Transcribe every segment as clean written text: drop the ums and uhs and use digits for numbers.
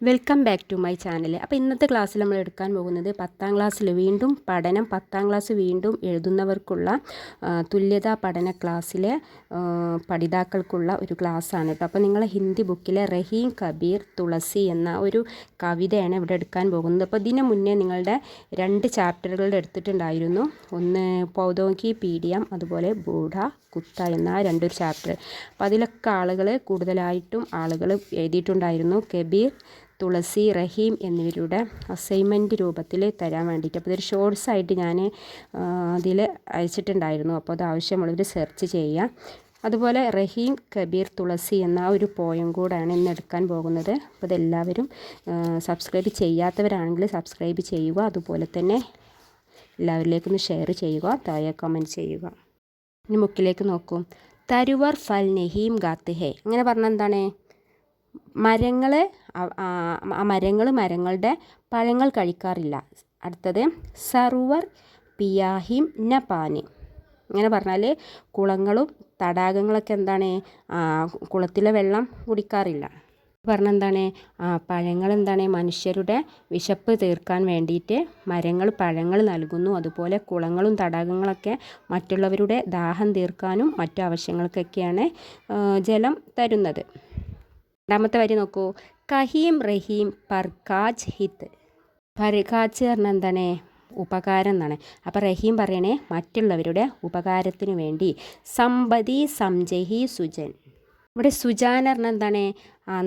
Welcome back to my channel. അപ്പോൾ ഇന്നത്തെ ക്ലാസ്സിൽ നമ്മൾ എടുക്കാൻ പോകുന്നത് 10ാം ക്ലാസ്സിൽ വീണ്ടും പഠനം 10ാം ക്ലാസ് വീണ്ടും എഴുതുന്നവർക്കുള്ള തുല്യതാ പഠന ക്ലാസ്സിലെ പഠിതാക്കൾക്കുള്ള ഒരു ക്ലാസ്സാണ് കേട്ടോ. അപ്പോൾ നിങ്ങൾ ഹിന്ദി ബുക്കിലെ റഹീം കബീർ തുളസി എന്ന ഒരു കവിതയാണ് ഇവിടെ എടുക്കാൻ പോകുന്നത്. അപ്പോൾ ഇതിന് മുന്നേ നിങ്ങളുടെ 2 ചാപ്റ്ററുകൾ എടുത്തിട്ടുണ്ടായിരുന്നു. ഒന്ന് പൗതോങ്കി പീഡിയം, അതുപോലെ ബൂഢ കുത്ത എന്ന 2 ചാപ്റ്റർ. അപ്പോൾ അതിലൊക്കെ കൂടുതലായിട്ടും ആളുകൾ എഴുതിയിട്ടുണ്ടായിരുന്നു കബീർ, തുളസി, റഹീം എന്നിവരുടെ അസൈൻമെൻറ്റ് രൂപത്തിൽ തരാൻ വേണ്ടിയിട്ട്. അപ്പോൾ ഇതൊരു ഷോർട്സ് ആയിട്ട് ഞാൻ അതിൽ അയച്ചിട്ടുണ്ടായിരുന്നു. അപ്പോൾ അത് ആവശ്യമുള്ളവർ സെർച്ച് ചെയ്യുക. അതുപോലെ റഹീം കബീർ തുളസി എന്ന ഒരു പോയം കൂടാണ് ഇന്ന് എടുക്കാൻ പോകുന്നത്. അപ്പോൾ ഇതെല്ലാവരും സബ്സ്ക്രൈബ് ചെയ്യാത്തവരാണെങ്കിൽ സബ്സ്ക്രൈബ് ചെയ്യുക. അതുപോലെ തന്നെ എല്ലാവരിലേക്കൊന്ന് ഷെയർ ചെയ്യുക, താഴെ കമൻറ്റ് ചെയ്യുക. ഇനി ബുക്കിലേക്ക് നോക്കൂ. തരുവർ ഫൽ നെഹീം ഗാത്ത് ഹേ. ഇങ്ങനെ പറഞ്ഞാൽ എന്താണ്? മരങ്ങളുടെ പഴങ്ങൾ കഴിക്കാറില്ല. അടുത്തത് സറുവർ പിയാഹിം ന പാനി. ഇങ്ങനെ പറഞ്ഞാൽ കുളങ്ങളും തടാകങ്ങളൊക്കെ എന്താണ്? കുളത്തിലെ വെള്ളം കുടിക്കാറില്ല. പറഞ്ഞാൽ എന്താണ്? പഴങ്ങൾ എന്താണ്? മനുഷ്യരുടെ വിശപ്പ് തീർക്കാൻ വേണ്ടിയിട്ട് പഴങ്ങൾ നൽകുന്നു. അതുപോലെ കുളങ്ങളും തടാകങ്ങളൊക്കെ മറ്റുള്ളവരുടെ ദാഹം തീർക്കാനും മറ്റു ആവശ്യങ്ങൾക്കൊക്കെയാണ് ജലം തരുന്നത്. രണ്ടാമത്തെ വരി നോക്കൂ. കഹീം റഹീം പർക്കാജ് ഹിത്ത്. പർക്കാജ് പറഞ്ഞാൽ എന്താണ്? ഉപകാരം എന്നാണ്. അപ്പോൾ റഹീം പറയണേ മറ്റുള്ളവരുടെ ഉപകാരത്തിന് വേണ്ടി. സമ്പതി സംജഹി സുജൻ. ഇവിടെ സുജാൻ പറഞ്ഞാൽ എന്താണ്?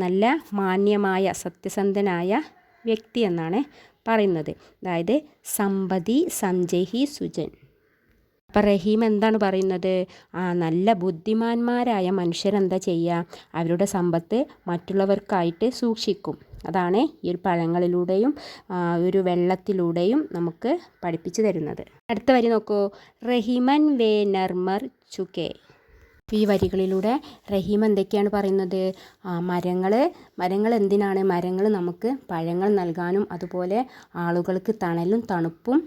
നല്ല മാന്യമായ സത്യസന്ധനായ വ്യക്തി എന്നാണ് പറയുന്നത്. അതായത് സമ്പതി സംജഹി സുജൻ. അപ്പോൾ റഹീം എന്താണ് പറയുന്നത്? നല്ല ബുദ്ധിമാന്മാരായ മനുഷ്യരെന്താ ചെയ്യുക? അവരുടെ സമ്പത്ത് മറ്റുള്ളവർക്കായിട്ട് സൂക്ഷിക്കും. അതാണ് ഈ ഒരു പഴങ്ങളിലൂടെയും ഒരു വെള്ളത്തിലൂടെയും നമുക്ക് പഠിപ്പിച്ചു തരുന്നത്. അടുത്ത വരി നോക്കൂ. റഹിമൻ വേ നർമർ ചുക്കേ. ഈ വരികളിലൂടെ റഹീം എന്തൊക്കെയാണ് പറയുന്നത്? മരങ്ങൾ എന്തിനാണ്? മരങ്ങൾ നമുക്ക് പഴങ്ങൾ നൽകാനും അതുപോലെ ആളുകൾക്ക് തണലും തണുപ്പും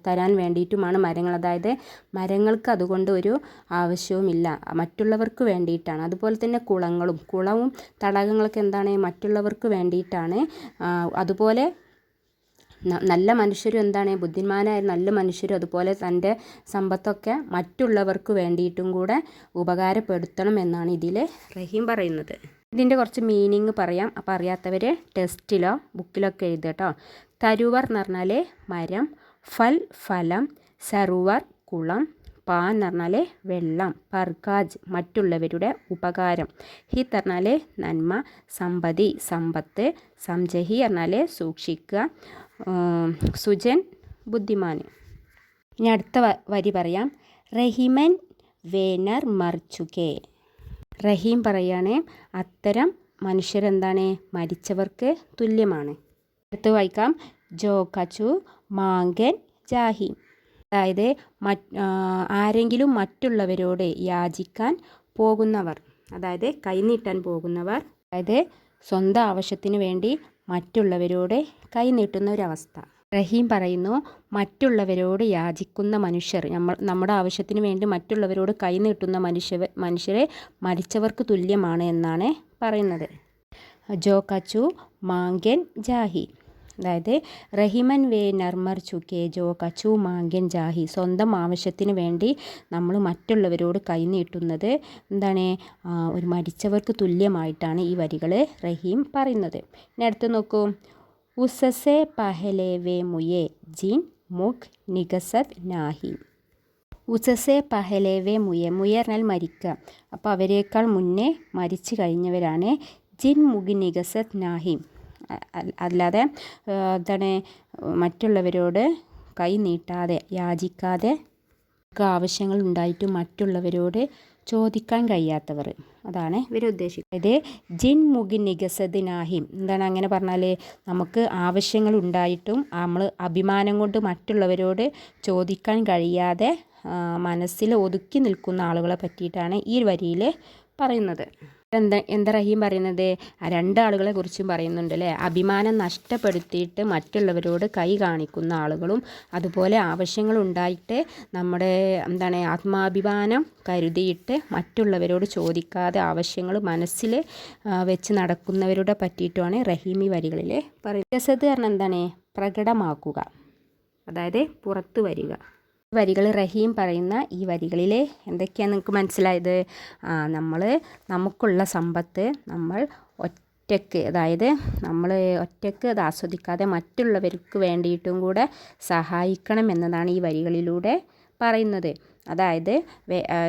തരാൻ വേണ്ടിയിട്ടുമാണ് മരങ്ങൾ. അതായത് മരങ്ങൾക്ക് അതുകൊണ്ട് ഒരു ആവശ്യവുമില്ല, മറ്റുള്ളവർക്ക് വേണ്ടിയിട്ടാണ്. അതുപോലെ തന്നെ കുളവും തടാകങ്ങളൊക്കെ എന്താണ്? മറ്റുള്ളവർക്ക് വേണ്ടിയിട്ടാണ്. അതുപോലെ നല്ല മനുഷ്യരും എന്താണ്? ബുദ്ധിമാനായ നല്ല മനുഷ്യരും അതുപോലെ തൻ്റെ സമ്പത്തൊക്കെ മറ്റുള്ളവർക്ക് വേണ്ടിയിട്ടും കൂടെ ഉപകാരപ്പെടുത്തണം എന്നാണ് ഇതിൽ റഹീം പറയുന്നത്. ഇതിൻ്റെ കുറച്ച് മീനിങ് പറയാം. അപ്പോൾ അറിയാത്തവർ ടെസ്റ്റിലോ ബുക്കിലൊക്കെ എഴുതുക കേട്ടോ. തരുവർ എന്ന് പറഞ്ഞാൽ മരം, ഫലം, സറുവർ കുളം, പാൻ എന്ന് പറഞ്ഞാൽ വെള്ളം, പർക്കാജ് മറ്റുള്ളവരുടെ ഉപകാരം, ഹിത്ത് പറഞ്ഞാൽ നന്മ, സമ്പത്ത്, സംജഹി പറഞ്ഞാൽ സൂക്ഷിക്കുക, സുജൻ ബുദ്ധിമാൻ. ഇനി അടുത്ത വരി പറയാം. റഹിമൻ വേനർ മർച്ചുകെ. റഹീം പറയാണ് അത്തരം മനുഷ്യരെന്താണ്? മരിച്ചവർക്ക് തുല്യമാണ്. അടുത്ത് വായിക്കാം. ജോ കച്ചു മാങ്കൻ ജാഹിം. അതായത് ആരെങ്കിലും മറ്റുള്ളവരോട് യാചിക്കാൻ പോകുന്നവർ, അതായത് കൈനീട്ടാൻ പോകുന്നവർ, അതായത് സ്വന്തം ആവശ്യത്തിന് വേണ്ടി മറ്റുള്ളവരോട് കൈനീട്ടുന്ന ഒരവസ്ഥ. റഹീം പറയുന്നു മറ്റുള്ളവരോട് യാചിക്കുന്ന മനുഷ്യർ, നമ്മുടെ ആവശ്യത്തിന് വേണ്ടി മറ്റുള്ളവരോട് കൈനീട്ടുന്ന മനുഷ്യരെ മരിച്ചവർക്ക് തുല്യമാണ് എന്നാണ് പറയുന്നത്. ജോ കച്ചു മാങ്കൻ ജാഹി. അതായത് റഹിമൻ വേ നർമർ ചുക്കേ ജോ കച്ചു മാങ്കൻ ജാഹി. സ്വന്തം ആവശ്യത്തിന് വേണ്ടി നമ്മൾ മറ്റുള്ളവരോട് കൈനീട്ടുന്നത് എന്താണ്? ഒരു മരിച്ചവർക്ക് തുല്യമായിട്ടാണ് ഈ വരികൾ റഹീം പറയുന്നത്. ഇനി അടുത്ത് നോക്കൂ. ഉസസെ പഹലെ വേ മുയെ ജിൻ മുഖ് നിഗസത് നാഹി. ഉസസെ പഹലെ വേ മുയെ പറഞ്ഞാൽ മരിക്കുക. അപ്പോൾ അവരെക്കാൾ മുന്നേ മരിച്ചു കഴിഞ്ഞവരാണ്. ജിൻ മുഖ് നിഗസത് നാഹി. അല്ലാതെ എന്താണ്? മറ്റുള്ളവരോട് കൈ നീട്ടാതെ യാചിക്കാതെ ആവശ്യങ്ങൾ ഉണ്ടായിട്ടും മറ്റുള്ളവരോട് ചോദിക്കാൻ കഴിയാത്തവർ, അതാണ് ഇവർ ഉദ്ദേശിക്കുന്നത്. ഇത് ജിൻ മുഖി നിഗസത് നാഹിം. എന്താണ് അങ്ങനെ പറഞ്ഞാൽ? നമുക്ക് ആവശ്യങ്ങൾ ഉണ്ടായിട്ടും നമ്മൾ അഭിമാനം കൊണ്ട് മറ്റുള്ളവരോട് ചോദിക്കാൻ കഴിയാതെ മനസ്സിൽ ഒതുക്കി നിൽക്കുന്ന ആളുകളെ പറ്റിയിട്ടാണ് ഈ വരിയിൽ പറയുന്നത്. എന്താ റഹീം പറയുന്നത്? രണ്ടാളുകളെ കുറിച്ചും പറയുന്നുണ്ട് അല്ലേ? അഭിമാനം നഷ്ടപ്പെടുത്തിയിട്ട് മറ്റുള്ളവരോട് കൈ കാണിക്കുന്ന ആളുകളും, അതുപോലെ ആവശ്യങ്ങളുണ്ടായിട്ട് നമ്മുടെ ആത്മാഭിമാനം കരുതിയിട്ട് മറ്റുള്ളവരോട് ചോദിക്കാതെ ആവശ്യങ്ങൾ മനസ്സിൽ വെച്ച് നടക്കുന്നവരുടെ പറ്റിയിട്ടുമാണ് റഹീം ഈ വരികളിൽ പറയുന്നത്. ജസദ് പറഞ്ഞാൽ എന്താണ്? പ്രകടമാക്കുക, അതായത് പുറത്തു വരിക. വരികൾ റഹീം പറയുന്ന ഈ വരികളിൽ എന്തൊക്കെയാണ് നിങ്ങൾക്ക് മനസ്സിലായത്? നമുക്കുള്ള സമ്പത്ത് നമ്മൾ ഒറ്റയ്ക്ക്, അതായത് നമ്മൾ ഒറ്റയ്ക്ക് അത് ആസ്വദിക്കാതെ മറ്റുള്ളവർക്ക് വേണ്ടിയിട്ടും കൂടെ സഹായിക്കണം എന്നതാണ് ഈ വരികളിലൂടെ പറയുന്നത്. അതായത്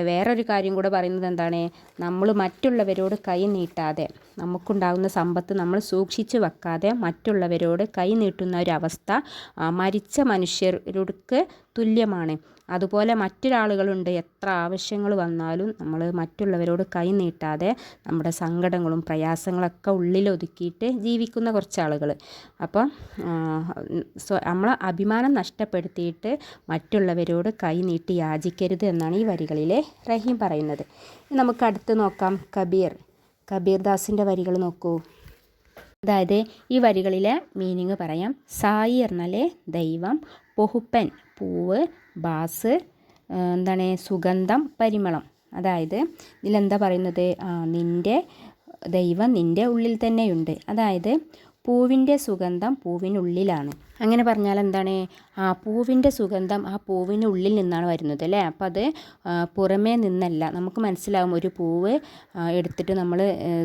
വേറൊരു കാര്യം കൂടെ പറയുന്നത് എന്താണ്? നമ്മൾ മറ്റുള്ളവരോട് കൈ നീട്ടാതെ, നമുക്കുണ്ടാകുന്ന സമ്പത്ത് നമ്മൾ സൂക്ഷിച്ച് വെക്കാതെ മറ്റുള്ളവരോട് കൈ നീട്ടുന്ന ഒരവസ്ഥ മരിച്ച മനുഷ്യർക്ക് തുല്യമാണ്. അതുപോലെ മറ്റൊരാളുകളുണ്ട്, എത്ര ആവശ്യങ്ങൾ വന്നാലും നമ്മൾ മറ്റുള്ളവരോട് കൈ നീട്ടാതെ നമ്മുടെ സങ്കടങ്ങളും പ്രയാസങ്ങളൊക്കെ ഉള്ളിലൊതുക്കിയിട്ട് ജീവിക്കുന്ന കുറച്ച് ആളുകൾ. അപ്പം നമ്മൾ അഭിമാനം നഷ്ടപ്പെടുത്തിയിട്ട് മറ്റുള്ളവരോട് കൈ നീട്ടി യാചിക്കരുത് എന്നാണ് ഈ വരികളിലെ റഹീം പറയുന്നത്. നമുക്ക് അടുത്ത് നോക്കാം കബീർ ദാസിൻ്റെ വരികൾ നോക്കൂ. അതായത് ഈ വരികളിലെ മീനിങ് പറയാം. സായി പറഞ്ഞാൽ ദൈവം, പൊഹുപ്പൻ പൂവ്, ബാസ് സുഗന്ധം, പരിമളം. അതായത് ഇതിലെന്താ പറയുന്നത്? നിൻ്റെ ദൈവം നിൻ്റെ ഉള്ളിൽ തന്നെയുണ്ട്. അതായത് പൂവിൻ്റെ സുഗന്ധം പൂവിനുള്ളിലാണ്. അങ്ങനെ പറഞ്ഞാൽ എന്താണ്? പൂവിൻ്റെ സുഗന്ധം ആ പൂവിനുള്ളിൽ നിന്നാണ് വരുന്നത് അല്ലേ? അപ്പം അത് പുറമേ നിന്നല്ല. നമുക്ക് മനസ്സിലാവും, ഒരു പൂവ് എടുത്തിട്ട് നമ്മൾ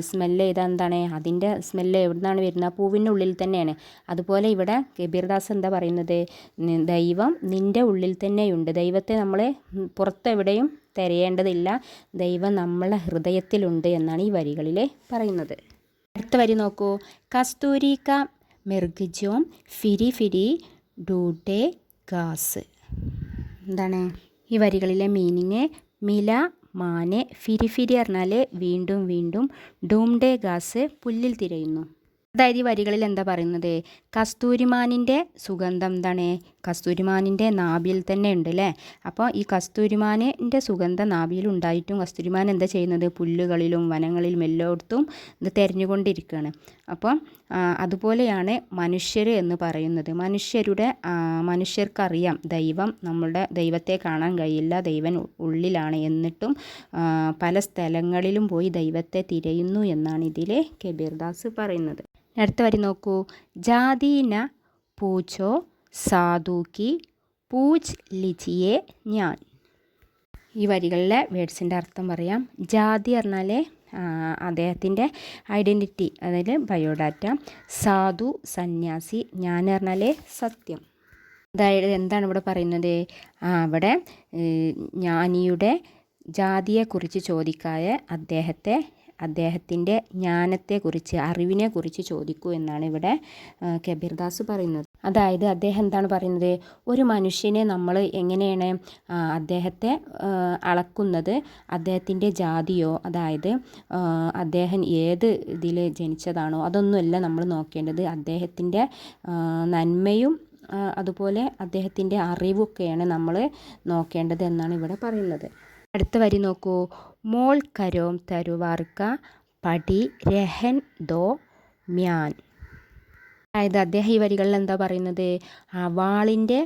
സ്മെല്ല് ചെയ്താൽ എന്താണ് അതിൻ്റെ സ്മെല്ല് എവിടെ നിന്നാണ് വരുന്നത്? ആ പൂവിൻ്റെ ഉള്ളിൽ തന്നെയാണ്. അതുപോലെ ഇവിടെ കബീർദാസ് എന്താ പറയുന്നത്? ദൈവം നിൻ്റെ ഉള്ളിൽ തന്നെയുണ്ട്. ദൈവത്തെ നമ്മൾ പുറത്തെവിടെയും തിരയേണ്ടതില്ല, ദൈവം നമ്മളെ ഹൃദയത്തിലുണ്ട് എന്നാണ് ഈ വരികളിൽ പറയുന്നത്. അടുത്ത വരി നോക്കൂ. കസ്തൂരി കാ മെർഗജോം ഫിരി ഫിരി ഡൂഡേ ഗാസ്. എന്താണ് ഈ വരികളിലെ മീനിങ്? മില മാനെ, ഫിരി ഫിരി പറഞ്ഞാൽ വീണ്ടും വീണ്ടും, ഡൂംഡേ ഗാസ് പുല്ലിൽ തിരയുന്നു. അതായത് ഈ വരികളിൽ എന്താ പറയുന്നത്? കസ്തൂരിമാനിൻ്റെ സുഗന്ധം എന്താണ്? കസ്തൂരിമാനിൻ്റെ നാഭിയിൽ തന്നെ ഉണ്ട് അല്ലേ? അപ്പോൾ ഈ കസ്തൂരിമാനിൻ്റെ സുഗന്ധം നാഭിയിൽ ഉണ്ടായിട്ടും കസ്തൂരിമാൻ എന്താ ചെയ്യുന്നത്? പുല്ലുകളിലും വനങ്ങളിലും എല്ലായിടത്തും ഇത് തിരഞ്ഞുകൊണ്ടിരിക്കുകയാണ്. അപ്പം അതുപോലെയാണ് മനുഷ്യർ എന്ന് പറയുന്നത്. മനുഷ്യർക്കറിയാം നമ്മളുടെ ദൈവത്തെ കാണാൻ കഴിയില്ല, ദൈവം ഉള്ളിലാണ്, എന്നിട്ടും പല സ്ഥലങ്ങളിലും പോയി ദൈവത്തെ തിരയുന്നു എന്നാണ് ഇതിലെ കബീർദാസ് പറയുന്നത്. അടുത്ത വരി നോക്കൂ. ജാതീന പൂച്ചോ സാധുക്കി പൂജ് ലിജിയെ ഞാൻ. ഈ വരികളിലെ വേർഡ്സിൻ്റെ അർത്ഥം പറയാം. ജാതി പറഞ്ഞാൽ അദ്ദേഹത്തിൻ്റെ ഐഡൻറ്റിറ്റി, അതായത് ബയോഡാറ്റ. സാധു സന്യാസി. ഞാൻ പറഞ്ഞാൽ സത്യം. അതായത് എന്താണ് ഇവിടെ പറയുന്നത്? അവിടെ ജ്ഞാനിയുടെ ജാതിയെക്കുറിച്ച് ചോദിക്കാതെ അദ്ദേഹത്തിൻ്റെ ജ്ഞാനത്തെക്കുറിച്ച്, അറിവിനെക്കുറിച്ച് ചോദിക്കൂ എന്നാണ് ഇവിടെ കബീർദാസ് പറയുന്നത്. അതായത് അദ്ദേഹം എന്താണ് പറയുന്നത്? ഒരു മനുഷ്യനെ നമ്മൾ എങ്ങനെയാണ് അദ്ദേഹത്തെ അളക്കുന്നത്? അദ്ദേഹത്തിൻ്റെ ജാതിയോ, അതായത് അദ്ദേഹം ഏത് ഇതിൽ ജനിച്ചതാണോ അതൊന്നുമല്ല നമ്മൾ നോക്കേണ്ടത്. അദ്ദേഹത്തിൻ്റെ നന്മയും അതുപോലെ അദ്ദേഹത്തിൻ്റെ അറിവൊക്കെയാണ് നമ്മൾ നോക്കേണ്ടത് എന്നാണ് ഇവിടെ പറയുന്നത്. അടുത്ത വരി നോക്കൂ. മോൾ കരോം തരുവാർക്ക പടി രഹൻ ദോ മ്യാൻ. അതായത് അദ്ദേഹം ഈ വരികളിൽ എന്താ പറയുന്നത്? വാളിൻ്റെ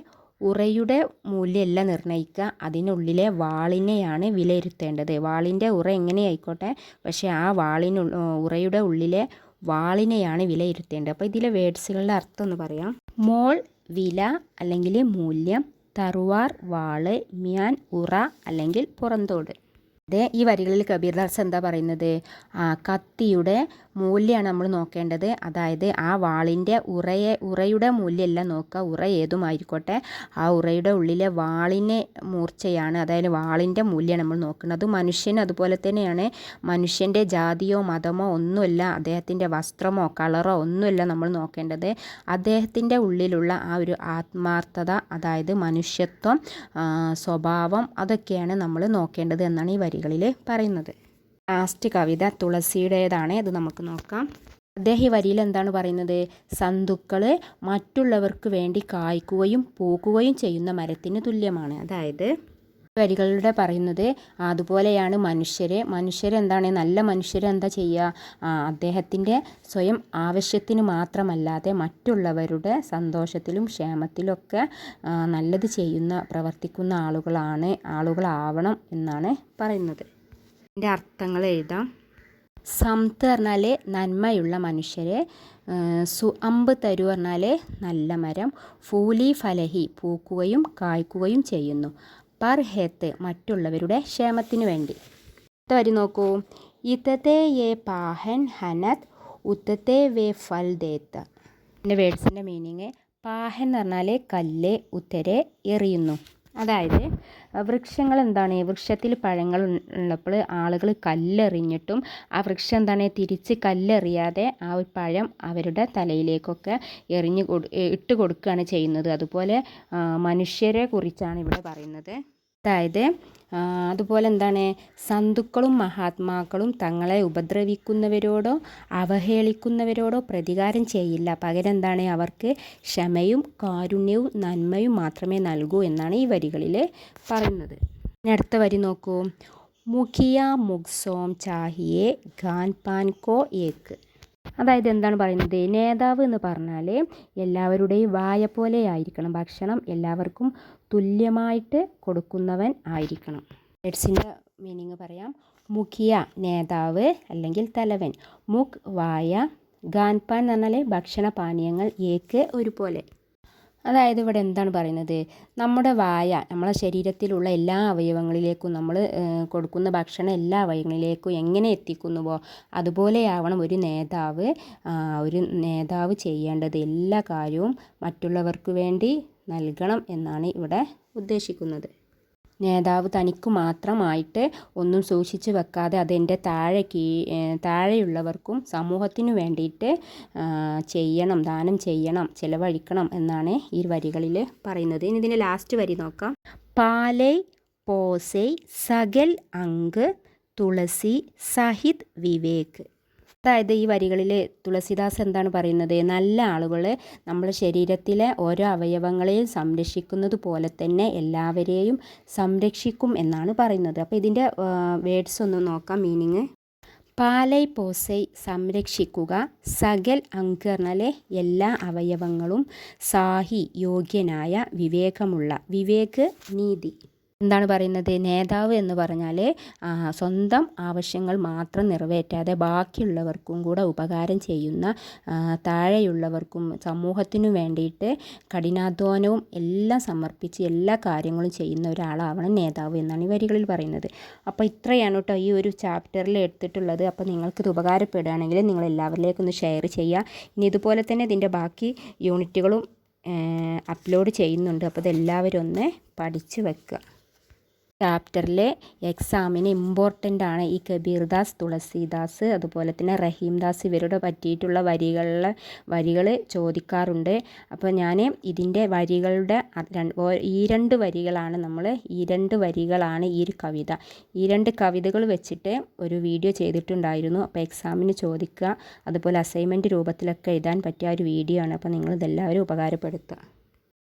ഉറയുടെ മൂല്യമല്ല നിർണ്ണയിക്കുക, അതിനുള്ളിലെ വാളിനെയാണ് വിലയിരുത്തേണ്ടത്. വാളിൻ്റെ ഉറ എങ്ങനെയായിക്കോട്ടെ, പക്ഷേ ആ ഉറയുടെ ഉള്ളിലെ വാളിനെയാണ് വിലയിരുത്തേണ്ടത്. അപ്പോൾ ഇതിലെ വേർഡ്സുകളുടെ അർത്ഥം എന്ന് പറയാം. മോൾ വില അല്ലെങ്കിൽ മൂല്യം, തറുവാർ വാള്, മ്യാൻ ഉറ അല്ലെങ്കിൽ പുറന്തോട്. ഈ വരികളിൽ കബീർദാസ് എന്താ പറയുന്നത്? കത്തിയുടെ മൂല്യമാണ് നമ്മൾ നോക്കേണ്ടത്. അതായത് ആ വാളിൻ്റെ ഉറയുടെ മൂല്യമല്ല നോക്കുക, ഉറ ഏതുമായിക്കോട്ടെ ആ ഉറയുടെ ഉള്ളിലെ വാളിനെ മൂർച്ചയാണ്, അതായത് വാളിൻ്റെ മൂല്യമാണ് നമ്മൾ നോക്കുന്നത്. മനുഷ്യന് അതുപോലെ തന്നെയാണ്. മനുഷ്യൻ്റെ ജാതിയോ മതമോ ഒന്നുമല്ല, അദ്ദേഹത്തിൻ്റെ വസ്ത്രമോ കളറോ ഒന്നുമല്ല നമ്മൾ നോക്കേണ്ടത്. അദ്ദേഹത്തിൻ്റെ ഉള്ളിലുള്ള ആ ഒരു ആത്മാർത്ഥത, അതായത് മനുഷ്യത്വം, സ്വഭാവം, അതൊക്കെയാണ് നമ്മൾ നോക്കേണ്ടത് എന്നാണ് ഈ വരികളിൽ പറയുന്നത്. ലാസ്റ്റ് കവിത തുളസിയുടേതാണ്. അത് നമുക്ക് നോക്കാം. അദ്ദേഹം ഈ വരിയിൽ എന്താണ് പറയുന്നത്? സന്തുക്കൾ മറ്റുള്ളവർക്ക് വേണ്ടി കായ്ക്കുകയും പൂക്കുകയും ചെയ്യുന്ന മരത്തിന് തുല്യമാണ്. അതായത് വരികളുടെ പറയുന്നത് അതുപോലെയാണ് മനുഷ്യരെന്താണ് നല്ല മനുഷ്യരെന്താ ചെയ്യുക, അദ്ദേഹത്തിൻ്റെ സ്വയം ആവശ്യത്തിന് മാത്രമല്ലാതെ മറ്റുള്ളവരുടെ സന്തോഷത്തിലും ക്ഷേമത്തിലും ഒക്കെ നല്ലത് പ്രവർത്തിക്കുന്ന ആളുകളാവണം എന്നാണ് പറയുന്നത്. ഇതിൻ്റെ അർത്ഥങ്ങൾ എഴുതാം. സംത്ത് പറഞ്ഞാൽ നന്മയുള്ള മനുഷ്യരെ, അമ്പ് തരു പറഞ്ഞാൽ നല്ല മരം, ഫൂലി ഫലഹി പൂക്കുകയും കായ്ക്കുകയും ചെയ്യുന്നു, പർ ഹെത്ത് മറ്റുള്ളവരുടെ ക്ഷേമത്തിന് വേണ്ടി. വരി നോക്കൂ. ഇത്തത്തെ യെ പാഹൻ ഹനത് ഉത്തത്തെ വേ ഫൽ ദേത്ത. എൻ്റെ വേർഡ്സിൻ്റെ മീനിങ് പാഹൻ എന്ന് പറഞ്ഞാൽ കല്ല്, ഉത്തരെ എറിയുന്നു. അതായത് വൃക്ഷങ്ങൾ എന്താണ്, വൃക്ഷത്തിൽ പഴങ്ങൾ ഉള്ളപ്പോൾ ആളുകൾ കല്ലെറിഞ്ഞിട്ടും ആ വൃക്ഷം എന്താണ് തിരിച്ച് കല്ലെറിയാതെ ആ ഒരു പഴം അവരുടെ തലയിലേക്കൊക്കെ ഇട്ട് കൊടുക്കുകയാണ് ചെയ്യുന്നത്. അതുപോലെ മനുഷ്യരെ കുറിച്ചാണ് ഇവിടെ പറയുന്നത്. അതായത് അതുപോലെ എന്താണ്, സന്തുക്കളും മഹാത്മാക്കളും തങ്ങളെ ഉപദ്രവിക്കുന്നവരോടോ അവഹേളിക്കുന്നവരോടോ പ്രതികാരം ചെയ്യില്ല, പകരം എന്താണ് അവർക്ക് ക്ഷമയും കാരുണ്യവും നന്മയും മാത്രമേ നൽകൂ എന്നാണ് ഈ വരികളിൽ പറയുന്നത്. ഇനി അടുത്ത വരി നോക്കൂ. മുഖിയ മുഖ്സോം ചാഹിയെ ഖാൻ പാൻ കോ ഏക്ക്. അതായത് എന്താണ് പറയുന്നത്, നേതാവ് എന്ന് പറഞ്ഞാൽ എല്ലാവരുടെയും വായ പോലെ ആയിരിക്കണം, ഭക്ഷണം എല്ലാവർക്കും തുല്യമായിട്ട് കൊടുക്കുന്നവൻ ആയിരിക്കണം. വേർഡ്സിൻ്റെ മീനിങ് പറയാം. മുഖിയ നേതാവ് അല്ലെങ്കിൽ തലവൻ, മുഖ് വായ, ഗാൻപാൻ എന്ന് പറഞ്ഞാൽ ഭക്ഷണപാനീയങ്ങൾ, ഏക്ക് ഒരുപോലെ. അതായത് ഇവിടെ എന്താണ് പറയുന്നത്, നമ്മുടെ വായ നമ്മളെ ശരീരത്തിലുള്ള എല്ലാ അവയവങ്ങളിലേക്കും നമ്മൾ കൊടുക്കുന്ന ഭക്ഷണം എല്ലാ അവയവങ്ങളിലേക്കും എങ്ങനെ എത്തിക്കുന്നുവോ അതുപോലെയാവണം ഒരു നേതാവ് ചെയ്യേണ്ടത്. എല്ലാ കാര്യവും മറ്റുള്ളവർക്ക് വേണ്ടി നൽകണം എന്നാണ് ഇവിടെ ഉദ്ദേശിക്കുന്നത്. നേതാവ് തനിക്ക് മാത്രമായിട്ട് ഒന്നും സൂക്ഷിച്ച് വെക്കാതെ അതെൻ്റെ താഴെയുള്ളവർക്കും സമൂഹത്തിനു വേണ്ടിയിട്ട് ദാനം ചെയ്യണം, ചിലവഴിക്കണം എന്നാണ് ഈ വരികളിൽ പറയുന്നത്. ഇനി ഇതിൻ്റെ ലാസ്റ്റ് വരി നോക്കാം. പാലൈ പോസൈ സകൽ അങ്ക് തുളസി സഹിത് വിവേക്. അതായത് ഈ വരികളിൽ തുളസിദാസ് എന്താണ് പറയുന്നത്, നല്ല ആളുകൾ നമ്മുടെ ശരീരത്തിലെ ഓരോ അവയവങ്ങളെയും സംരക്ഷിക്കുന്നത് പോലെ തന്നെ എല്ലാവരെയും സംരക്ഷിക്കും എന്നാണ് പറയുന്നത്. അപ്പോൾ ഇതിൻ്റെ വേർഡ്സ് ഒന്ന് നോക്കാം, മീനിങ്. പാലൈ പോസൈ സംരക്ഷിക്കുക, സകൽ അങ്ക് പറഞ്ഞാൽ എല്ലാ അവയവങ്ങളും, സാഹി യോഗ്യനായ, വിവേകമുള്ള, വിവേക് നീതി. എന്താണ് പറയുന്നത്, നേതാവ് എന്ന് പറഞ്ഞാൽ സ്വന്തം ആവശ്യങ്ങൾ മാത്രം നിറവേറ്റാതെ ബാക്കിയുള്ളവർക്കും കൂടെ ഉപകാരം ചെയ്യുന്ന, താഴെയുള്ളവർക്കും സമൂഹത്തിനു വേണ്ടിയിട്ട് കഠിനാധ്വാനവും എല്ലാം സമർപ്പിച്ച് എല്ലാ കാര്യങ്ങളും ചെയ്യുന്ന ഒരാളാവണം നേതാവ് എന്നാണ് ഈ വരികളിൽ പറയുന്നത്. അപ്പോൾ ഇത്രയാണ് കേട്ടോ ഈ ഒരു ചാപ്റ്ററിൽ എടുത്തിട്ടുള്ളത്. അപ്പോൾ നിങ്ങൾക്കിത് ഉപകാരപ്പെടുകയാണെങ്കിൽ നിങ്ങൾ എല്ലാവരിലേക്കും ഒന്ന് ഷെയർ ചെയ്യുക. ഇനി ഇതുപോലെ തന്നെ ഇതിൻ്റെ ബാക്കി യൂണിറ്റുകളും അപ്ലോഡ് ചെയ്യുന്നുണ്ട്. അപ്പോൾ ഇതെല്ലാവരും ഒന്ന് പഠിച്ച് വെക്കുക. ചാപ്റ്ററിലെ എക്സാമിന് ഇമ്പോർട്ടൻ്റ് ആണ് ഈ കബീർദാസ്, തുളസീദാസ്, അതുപോലെ തന്നെ റഹീംദാസ് ഇവരുടെ പറ്റിയിട്ടുള്ള വരികൾ ചോദിക്കാറുണ്ട്. അപ്പോൾ ഞാൻ ഇതിൻ്റെ വരികളുടെ ഈ രണ്ട് വരികളാണ് ഈ ഒരു കവിത. ഈ രണ്ട് കവിതകൾ വെച്ചിട്ട് ഒരു വീഡിയോ ചെയ്തിട്ടുണ്ടായിരുന്നു. അപ്പോൾ എക്സാമിന് ചോദിക്കുക, അതുപോലെ അസൈൻമെൻറ്റ് രൂപത്തിലൊക്കെ എഴുതാൻ പറ്റിയ ഒരു വീഡിയോ ആണ്. അപ്പോൾ നിങ്ങളിതെല്ലാവരും ഉപകാരപ്പെടുത്തുക.